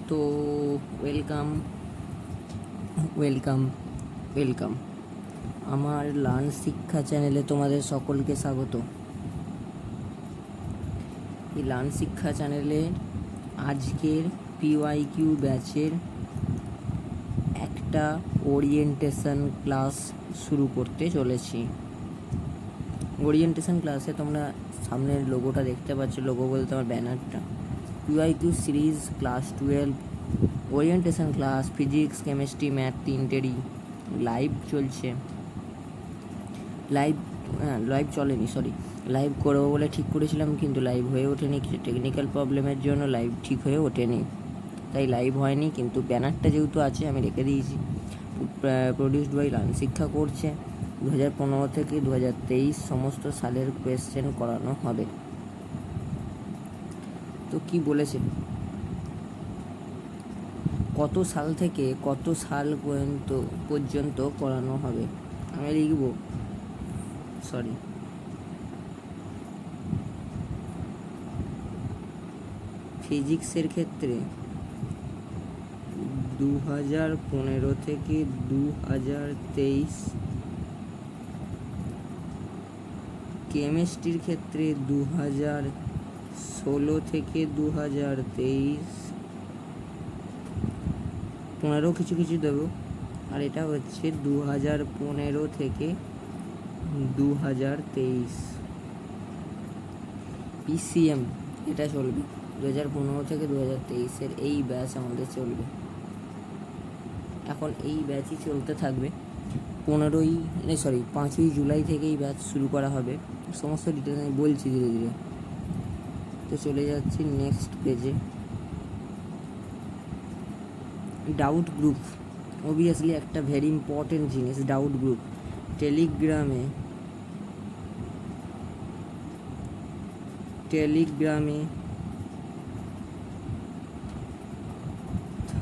তো welcome welcome welcome আমার learn শিক্ষা চ্যানেলে তোমাদের সকলকে স্বাগত। এই লার্ন শিক্ষা চ্যানেলে আজকের পিওয়াইকিউ ব্যাচের একটা ওরিয়েন্টেশন ক্লাস শুরু করতে চলেছি। ওরিয়েন্টেশন ক্লাসে তোমরা সামনের লোগোটা দেখতে পাচ্ছ, লোগো বলতে আমার ব্যানারটা। PYQ series class 12 orientation class, physics, chemistry, math তিনটেরই লাইভ চলছে। লাইভ চলেনি, লাইভ করবো বলে ঠিক করেছিলাম, কিন্তু লাইভ হয়ে ওঠেনি। কিছু টেকনিক্যাল প্রবলেমের জন্য লাইভ ঠিক হয়ে ওঠেনি, তাই লাইভ হয়নি। কিন্তু ব্যানারটা যেহেতু আছে আমি রেখে দিয়েছি। প্রডিউসড বাই লার্ন শিক্ষা করছে। 2015 থেকে 2023 সমস্ত সালের কোয়েশ্চেন করানো হবে। তো কি বলেছে, কত সাল থেকে কত সাল পর্যন্ত করানো হবে আমি লিখব। ফিজিক্সের ক্ষেত্রে 2015 থেকে 2023, কেমিস্ট্রির ক্ষেত্রে 2016 থেকে 2023, 15 কিছু কিছু দেবো, আর এটা হচ্ছে 2015 থেকে 2023। পিসিএম এটা চলবে 2015 থেকে 2023 এই ব্যাচ আমাদের চলবে। এখন এই ব্যাচই চলতে থাকবে। 5ই জুলাই থেকে এই ব্যাচ শুরু করা হবে। সমস্ত ডিটেলস আমি বলছি ধীরে ধীরে। তো চলে যাচ্ছি নেক্সট পেজে। ডাউট গ্রুপ অবভিয়াসলি একটা ভেরি ইম্পর্টেন্ট জিনিস। ডাউট গ্রুপ টেলিগ্রামে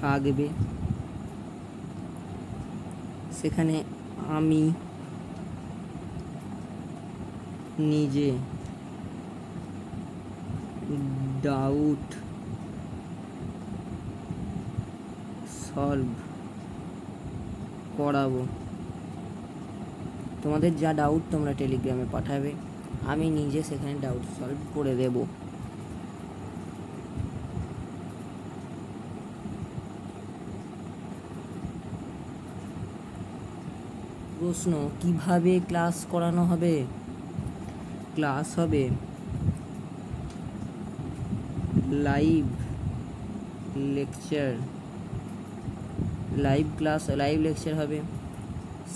থাকবে। সেখানে আমি নিজে ডাউট সলভ করাবো। তোমাদের যা ডাউট তোমরা টেলিগ্রামে পাঠাবে, আমি নিজে সেখানে ডাউট সলভ করে দেব। প্রশ্ন, কিভাবে ক্লাস করানো হবে? ক্লাস হবে লাইভ লেকচার হবে,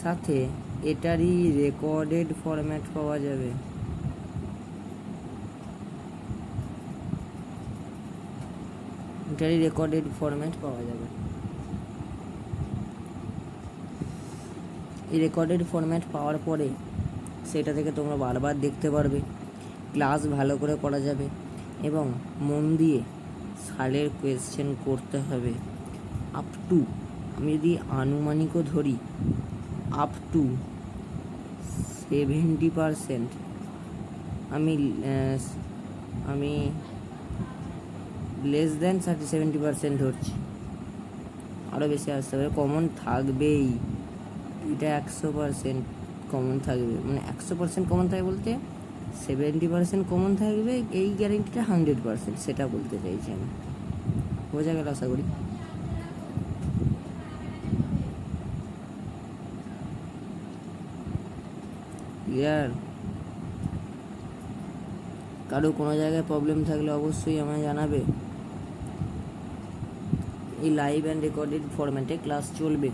সাথে এটারই রেকর্ডেড ফরম্যাট পাওয়া যাবে। এই রেকর্ডেড ফরম্যাট পাওয়ার পরে সেটা থেকে তোমরা বারবার দেখতে পারবে। ক্লাস ভালো করে করা যাবে এবং মন দিয়ে সালের কোয়েশ্চেন করতে হবে। আপ টু, আমি যদি আনুমানিকও ধরি, আপ টু 70%, আমি লেস দেন 70% ধরছি। আরও বেশি আসতে হবে, কমন থাকবেই। এটা 100% কমন থাকবে, মানে 100% কমন থাকবে বলতে 70% কমন থাকবে, এই গ্যারেন্টিটা 100%, সেটা বলতে চাইছি আমি। বোঝা গেল আশা করি। ক্লিয়ার? কারো কোনো জায়গায় প্রবলেম থাকলে অবশ্যই আমায় জানাবে। এই লাইভ অ্যান্ড রেকর্ডেড ফরম্যাটে ক্লাস চলবে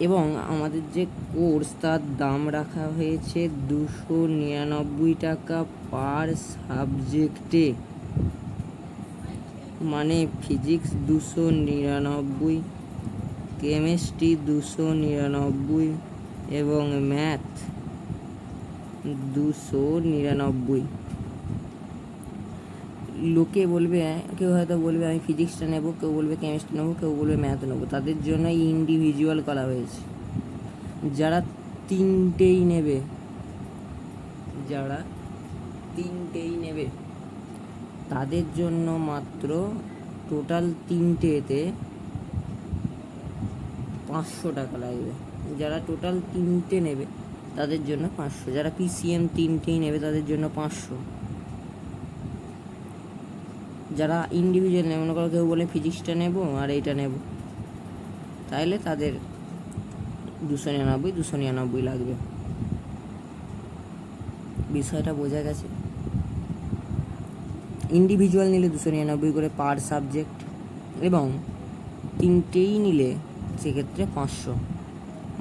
এবং আমাদের যে কোর্স তার দাম রাখা হয়েছে 299 টাকা পার সাবজেক্টে। মানে ফিজিক্স 299, কেমিস্ট্রি 299 এবং ম্যাথ 299। লোকে বলবে, কেউ হয়তো বলবে আমি ফিজিক্সটা নেবো, কেউ বলবে কেমিস্ট্রি নেবো, কেউ বলবে ম্যাথ নেবো। তাদের জন্য ইন্ডিভিজুয়াল করা হয়েছে। যারা তিনটেই নেবে তাদের জন্য মাত্র টোটাল 3টেতে 500 টাকা লাগবে। যারা টোটাল 3টে নেবে তাদের জন্য 500, যারা পিসিএম 3টেই নেবে তাদের জন্য 500, যারা ইন্ডিভিজুয়াল নেবে, মনে করো কেউ বলে ফিজিক্সটা নেব আর এইটা নেব, তাহলে তাদের 299 লাগবে। বিষয়টা বোঝা গেছে? ইন্ডিভিজুয়াল নিলে 299 করে পার সাবজেক্ট, এবং 3টেই নিলে সেক্ষেত্রে 500,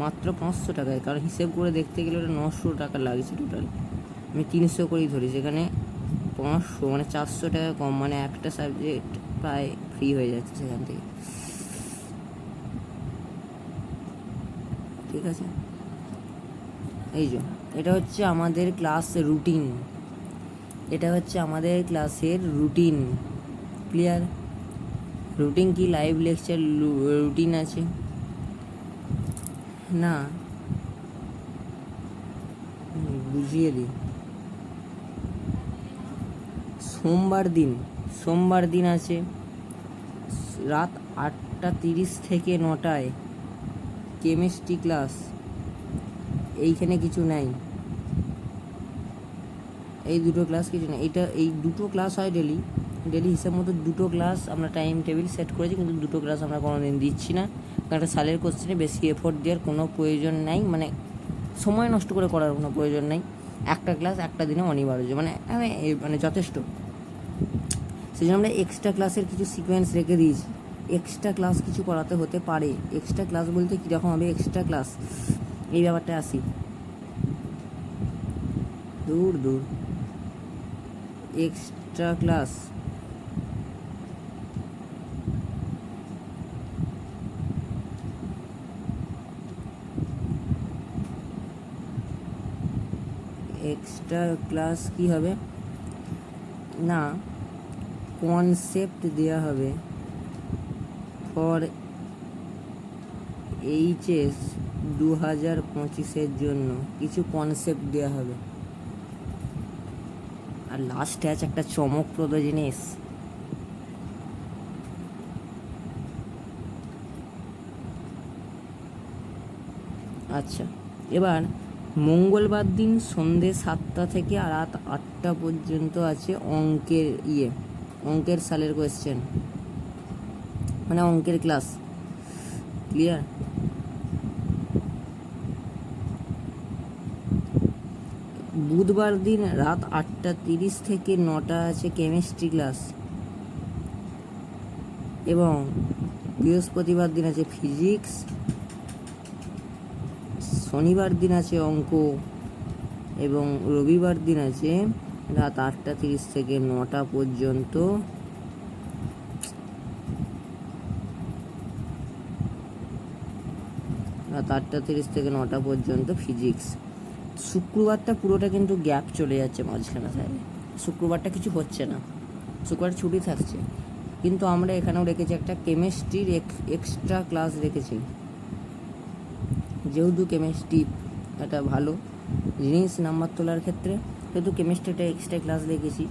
মাত্র 500 টাকায়। কারণ হিসেব করে দেখতে গেলে ওটা 900 টাকা লাগছে টোটাল, আমি 300 করেই ধরি, সেখানে 500 মানে 400 টাকা কম, মানে একটা সাবজেক্ট প্রায় ফ্রি হয়ে যাচ্ছে সেখান থেকে। ঠিক আছে, এই যে এটা হচ্ছে আমাদের ক্লাস রুটিন, এটা হচ্ছে আমাদের ক্লাসের রুটিন। ক্লিয়ার? রুটিন কি লাইভ লেকচার রুটিন আছে না? বুঝিয়ে দিই। সোমবার দিন আছে রাত 8টা 30 থেকে 9টায় কেমিস্ট্রি ক্লাস। এইখানে কিছু নাই, এই দুটো ক্লাস কিছু নেই। এই দুটো ক্লাস হয় ডেলি হিসাব মতো 2টো ক্লাস আমরা টাইম টেবিল সেট করেছি, কিন্তু 2টো ক্লাস আমরা কোনো দিন দিচ্ছি না, কারণ একটা সালের কোশ্চেনে বেশি এফোর্ট দেওয়ার কোনো প্রয়োজন নাই, মানে সময় নষ্ট করে করার কোনো প্রয়োজন নেই। একটা ক্লাস একটা দিনে অনিবার্য, মানে যথেষ্ট। সেই জন্য আমরা এক্সট্রা ক্লাসের কিছু সিকোয়েন্স রেখে দিয়েছি। এক্সট্রা ক্লাস কিছু করাতে হতে পারে। এক্সট্রা ক্লাস বলতে কীরকম হবে এক্সট্রা ক্লাস, এই ব্যাপারটা আসি। দূর এক্সট্রা ক্লাস কি হবে না, কনসেপ্ট দেওয়া হবে ফর এইচএস 2025-এর জন্য, কিছু কনসেপ্ট দেওয়া হবে। আর লাস্টে আছে একটা চমকপ্রদ জিনিস, আচ্ছা এবার মঙ্গলবার দিন সন্ধে 7টা থেকে রাত 8টা পর্যন্ত আছে অঙ্কের সালের কোয়েশ্চেন, মানে অঙ্কের ক্লাস। ক্লিয়ার? বুধবার দিন রাত 8টা 30 থেকে 9টা আছে কেমিস্ট্রি ক্লাস, এবং বৃহস্পতিবার দিন আছে ফিজিক্স, শনিবার দিন আছে অঙ্ক, এবং রবিবার দিন আছে রাত 8টা 30 থেকে 9টা পর্যন্ত ফিজিক্স। শুক্রবারটা পুরোটা কিন্তু গ্যাপ চলে যাচ্ছে মাঝখানে, শুক্রবারটা কিছু হচ্ছে না, শুক্রবার ছুটি থাকছে, কিন্তু আমরা এখানেও রেখেছি একটা কেমিস্ট্রির এক্সট্রা ক্লাস রেখেছি। যেহেতু কেমিস্ট্রি একটা ভালো জিনিস নাম্বার তোলার ক্ষেত্রে, সেহেতু কেমিস্ট্রিটা এক্সট্রা ক্লাস রেখেছি।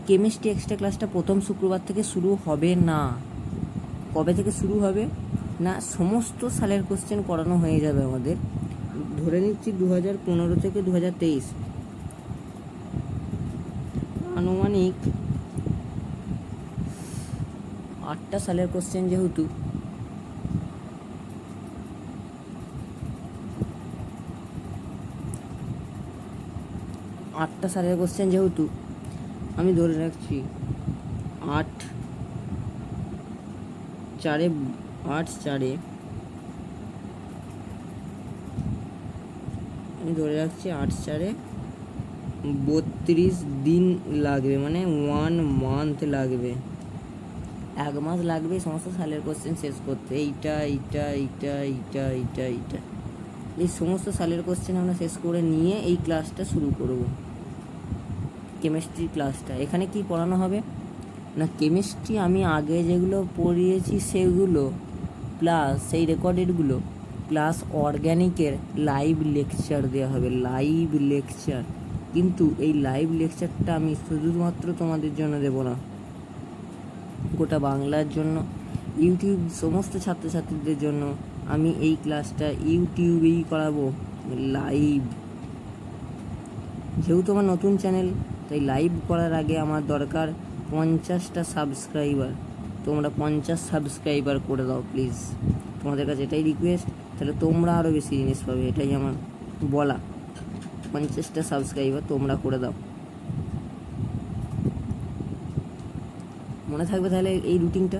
কেমিস্ট্রি এক্সট্রা ক্লাসটা প্রথম শুক্রবার থেকে শুরু হবে না। কবে থেকে শুরু হবে না, সমস্ত সালের কোশ্চেন করানো হয়ে যাবে আমাদের, ধরে নিচ্ছি 2015 থেকে 2023, আনুমানিক 8টা সালের কোশ্চেন, যেহেতু 8টা সালের কোশ্চেন, যেহেতু আমি ধরে রাখছি 8 4 আমি ধরে রাখছি 8 4 32 দিন লাগবে, মানে 1 মান্থ লাগবে, 1 মাস লাগবে সমস্ত সালের কোশ্চেন শেষ করতে। এইটা এই সমস্ত সালের কোশ্চেন আমরা শেষ করে নিয়ে এই ক্লাসটা শুরু করব, কেমিস্ট্রি ক্লাসটা। এখানে কি পড়ানো হবে না, কেমিস্ট্রি আমি আগে যেগুলো পড়িয়েছি সেগুলো প্লাস সেই রেকর্ডেডগুলো প্লাস অর্গ্যানিকের লাইভ লেকচার দেওয়া হবে, কিন্তু এই লাইভ লেকচারটা আমি শুধুমাত্র তোমাদের জন্য দেবো না, গোটা বাংলার জন্য, ইউটিউব সমস্ত ছাত্রছাত্রীদের জন্য আমি এই ক্লাসটা ইউটিউবেই করাবো লাইভ। যেহেতু আমার নতুন চ্যানেল, তাই লাইভ করার আগে আমার দরকার 50টা সাবস্ক্রাইবার। তোমরা 50 সাবস্ক্রাইবার করে দাও প্লিজ, তোমাদের কাছে এটাই রিকোয়েস্ট। তাহলে তোমরা আরও বেশি জিনিস পাবে, এটাই আমার বলা। 50টা সাবস্ক্রাইবার তোমরা করে দাও। মনে থাকবে তাহলে এই রুটিনটা।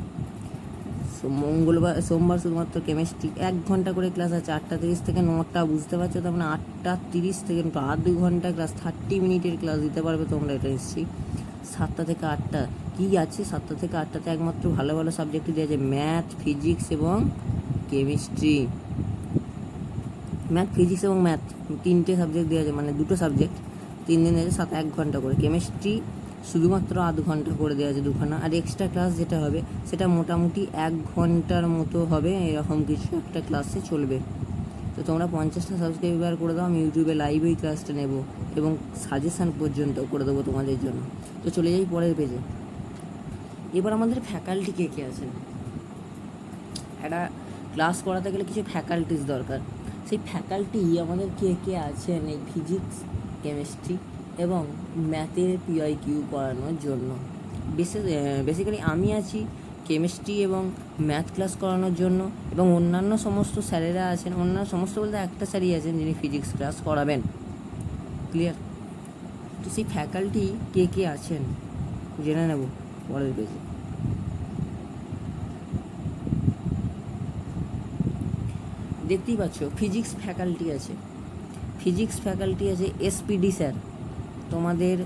সোমবার শুধুমাত্র কেমিস্ট্রি 1 ঘন্টা করে ক্লাস আছে, 8:30 থেকে 9টা, বুঝতে পারছো? তার মানে 8:30 থেকে 2 ঘন্টা ক্লাস, 30 মিনিটের ক্লাস দিতে পারবে তোমরা, এটা নিশ্চয়ই। 7টা থেকে 8টা কী আছে? 7টা থেকে 8টাতে একমাত্র ভালো ভালো সাবজেক্টই দেওয়া আছে, ম্যাথ, ফিজিক্স এবং কেমিস্ট্রি। ম্যাথ, ফিজিক্স এবং ম্যাথ 3টে সাবজেক্ট দেওয়া আছে, মানে 2টো সাবজেক্ট 3 দিন আছে, 1 ঘন্টা করে। কেমিস্ট্রি শুধুমাত্র আধ ঘন্টা করে দেওয়া আছে, 2খানা। আর এক্সট্রা ক্লাস যেটা হবে সেটা মোটামুটি 1 ঘন্টার মতো হবে, এরকম কিছু একটা ক্লাসে চলবে। তো তোমরা 50টা সাবস্ক্রাইবার করে দাও, আমি ইউটিউবে লাইভ ওই ক্লাসটা নেব এবং সাজেশান পর্যন্ত করে দেবো তোমাদের জন্য। তো চলে যাই পরের পেজে। এবার আমাদের ফ্যাকাল্টি কে কে আছেন। একটা ক্লাস করাতে গেলে কিছু ফ্যাকাল্টিস দরকার। সেই ফ্যাকাল্টি আমাদের কে কে আছেন এই ফিজিক্স, কেমিস্ট্রি এবং ম্যাথের পিওয়াইকিউ করানোর জন্য। বেসিক্যালি আমি আছি কেমিস্ট্রি এবং ম্যাথ ক্লাস করানোর জন্য, এবং অন্যান্য সমস্ত স্যারেরা আছেন। অন্যান্য সমস্ত বলতে একটা স্যারই আছেন যিনি ফিজিক্স ক্লাস করাবেন। ক্লিয়ার? তো সেই ফ্যাকাল্টি কে কে আছেন জেনে নেব পরের পেজে। দেখতেই পাচ্ছ ফিজিক্স ফ্যাকাল্টি আছে, এসপিডি স্যার। তোমাদের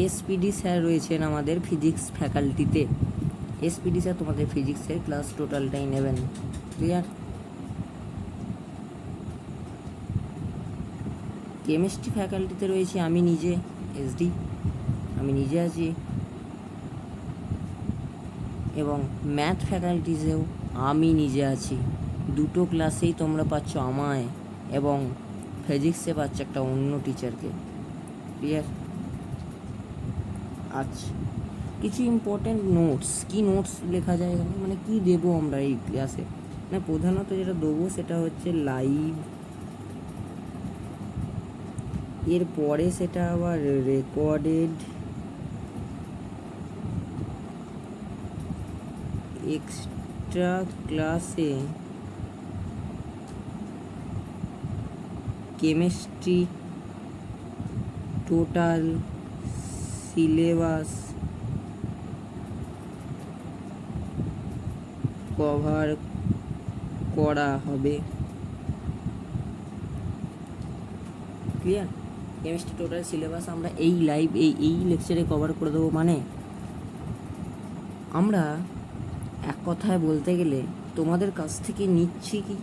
এসপিডি স্যার রয়েছেন আমাদের ফিজিক্স ফ্যাকাল্টিতে। এসপিডি স্যার তোমাদের ফিজিক্সের ক্লাস টোটালটাই নেবেন। ক্লিয়ার? কেমিস্ট্রি ফ্যাকাল্টিতে রয়েছে আমি নিজে, এসডি, আমি নিজে আছি। এবং ম্যাথ ফ্যাকাল্টিসেও আমি নিজে আছি। 2টো ক্লাসেই তোমরা পাচ্ছ আমায়, এবং ফিজিক্সে পাচ্ছ একটা অন্য টিচারকে। ক্লিয়ার? আচ্ছা, কিছু ইম্পর্ট্যান্ট নোটস। কি নোটস লেখা যায় এখানে, মানে কি দেবো আমরা এই ক্লাসে? না, প্রধানত যেটা দেবো সেটা হচ্ছে লাইভ, এরপরে সেটা আবার রেকর্ডেড, এক্সট্রা ক্লাসে কেমিস্ট্রি টোটাল সিলেবাস কভার করা হবে। ক্লিয়ার? কেমিস্ট্রি টোটাল সিলেবাস আমরা এই লাইভ এই লেকচারে কভার করে দেবো। মানে আমরা এক কথায় বলতে গেলে তোমাদের কাছ থেকে নিচ্ছি কি,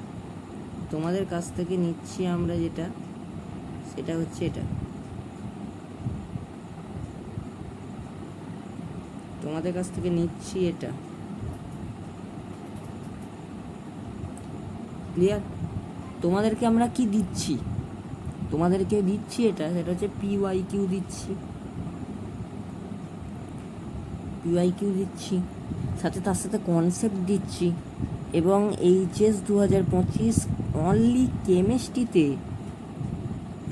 তোমাদের কাছ থেকে নিচ্ছি আমরা যেটা, সেটা হচ্ছে এটা। তোমাদের কাছ থেকে নিচ্ছি এটা। ক্লিয়ার? তোমাদেরকে আমরা কি দিচ্ছি? তোমাদেরকে দিচ্ছি এটা, সেটা হচ্ছে পিওয়াইকিউ দিচ্ছি, সাথে তার সাথে কনসেপ্ট দিচ্ছি। এবং এইচএস 2025 অনলি কেমিস্ট্রিতে,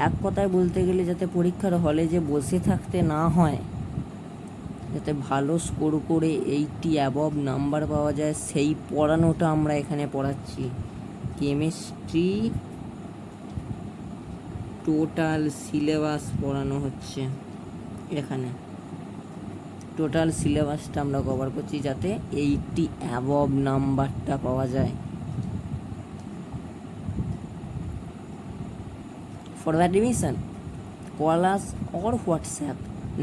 এক কথায় বলতে গেলে যাতে পরীক্ষার হলে যে বসে থাকতে না হয়, যাতে ভালো স্কোর করে 80 অ্যাবভ নাম্বার পাওয়া যায়, সেই পড়ানোটা আমরা এখানে পড়াচ্ছি। কেমিস্ট্রি টোটাল সিলেবাস পড়ানো হচ্ছে এখানে। টোটাল সিলেবাসটা আমরা কভার করছি যাতে 80 অ্যাবভ নাম্বারটা পাওয়া যায়। For the admission call us or WhatsApp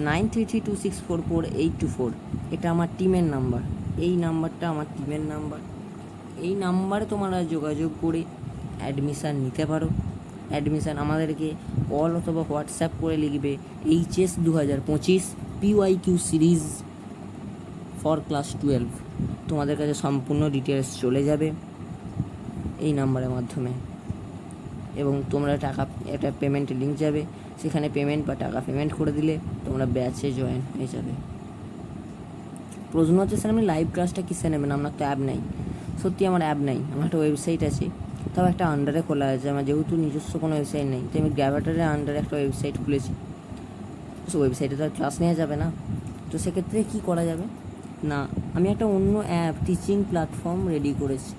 9332644824। এটা আমার টিমের নাম্বার, এই নাম্বারটা আমার টিমের নাম্বার। এই নাম্বারে তোমরা যোগাযোগ করে অ্যাডমিশান নিতে পারো। অ্যাডমিশান আমাদেরকে কল অথবা হোয়াটসঅ্যাপ করে লিখবে HS 2025 PYQ series for class 12। তোমাদের কাছে সম্পূর্ণ ডিটেলস চলে যাবে এই নাম্বারের মাধ্যমে, এবং তোমরা একটা পেমেন্টের লিঙ্ক যাবে, সেখানে পেমেন্ট বা টাকা পেমেন্ট করে দিলে তোমরা ব্যাচে জয়েন হয়ে যাবে। প্রশ্ন হচ্ছে স্যার আমি লাইভ ক্লাসটা কিসে নেবেন, আপনার তো অ্যাপ নেই। সত্যি আমার অ্যাপ নেই, আমার একটা ওয়েবসাইট আছে, তাও একটা আন্ডারে খোলা আছে। আমার যেহেতু নিজস্ব কোনো ওয়েবসাইট নেই, তো আমি গ্র্যাভিটারের আন্ডারে একটা ওয়েবসাইট খুলেছি। সো ওয়েবসাইটে তো আর ক্লাস নেওয়া যাবে না, তো সেক্ষেত্রে কী করা যাবে না, আমি একটা অন্য অ্যাপ টিচিং প্ল্যাটফর্ম রেডি করেছি।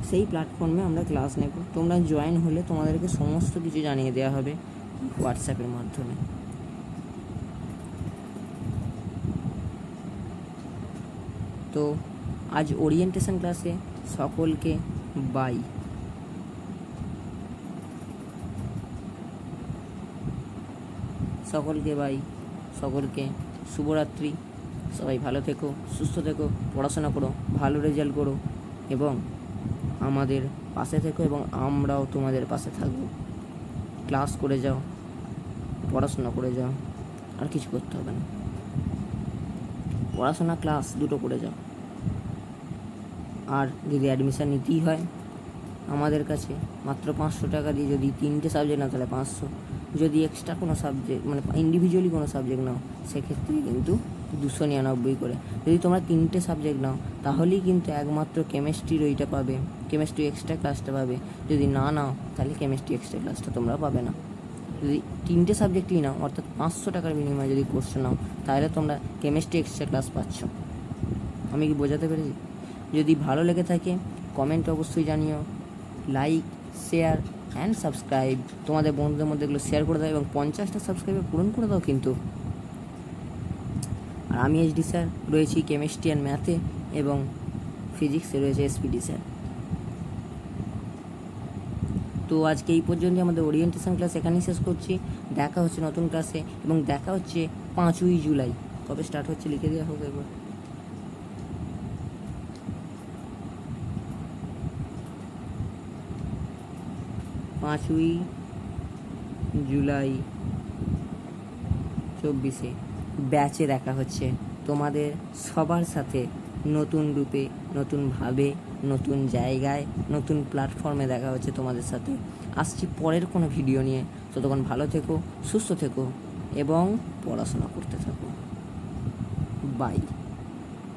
সেই প্ল্যাটফর্মে আমরা ক্লাস নেব। তোমরা জয়েন হলে তোমাদেরকে সমস্ত কিছু জানিয়ে দেওয়া হবে হোয়াটসঅ্যাপের মাধ্যমে। তো আজ ওরিয়েন্টেশন ক্লাসে সকলকে বাই। সকলকে বাই, সকলকে শুভরাত্রি। সবাই ভালো থেকো, সুস্থ থেকো, পড়াশোনা করো, ভালো রেজাল্ট করো এবং আমাদের পাশে থেকো এবং আমরাও তোমাদের পাশে থাকবো। ক্লাস করে যাও, পড়াশোনা করে যাও, আর কিছু করতে হবে না। পড়াশোনা ক্লাস দুটো করে যাও। আর যদি অ্যাডমিশান নিতেই হয় আমাদের কাছে মাত্র 500 টাকা দিয়ে, যদি 3টে সাবজেক্ট নাও তাহলে 500, যদি এক্সট্রা কোনো সাবজেক্ট মানে ইন্ডিভিজুয়ালি কোনো সাবজেক্ট নাও সেক্ষেত্রে কিন্তু 299 করে। যদি তোমরা 3টে সাবজেক্ট নাও তাহলেই কিন্তু একমাত্র কেমিস্ট্রির ওইটা পাবে, কেমিস্ট্রি এক্সট্রা ক্লাসটা পাবে। যদি না নাও তাহলে কেমিস্ট্রি এক্সট্রা ক্লাসটা তোমরা পাবে না। যদি 3টে সাবজেক্টই নাও অর্থাৎ 500 টাকার বিনিময়ে যদি কোর্সটা নাও তাহলে তোমরা কেমিস্ট্রি এক্সট্রা ক্লাস পাচ্ছ। আমি কি বোঝাতে পেরেছি? যদি ভালো লেগে থাকে কমেন্ট অবশ্যই জানিও, লাইক, শেয়ার অ্যান্ড সাবস্ক্রাইব তোমাদের বন্ধুদের মধ্যে এগুলো শেয়ার করে দাও এবং 50টা সাবস্ক্রাইবার পূরণ করে দাও কিন্তু। আর আমি এইচডি স্যার রয়েছি কেমিস্ট্রি অ্যান্ড ম্যাথে এবং ফিজিক্সে রয়েছে এসপিডি স্যার। তো আজকে এই পর্যন্ত আমাদের ওরিয়েন্টেশন ক্লাস এখানেই শেষ করছি। দেখা হচ্ছে নতুন ক্লাসে এবং দেখা হচ্ছে 5ই জুলাই। কবে স্টার্ট হচ্ছে লিখে দেওয়া হোক একবার। 5ই জুলাই 24 ব্যাচে দেখা হচ্ছে তোমাদের সবার সাথে, নতুন রূপে, নতুনভাবে, নতুন জায়গায়, নতুন প্ল্যাটফর্মে দেখা হচ্ছে তোমাদের সাথে। আসছি পরের কোনো ভিডিও নিয়ে। ততক্ষণ ভালো থেকো, সুস্থ থেকো এবং পড়াশোনা করতে থাকো। বাই।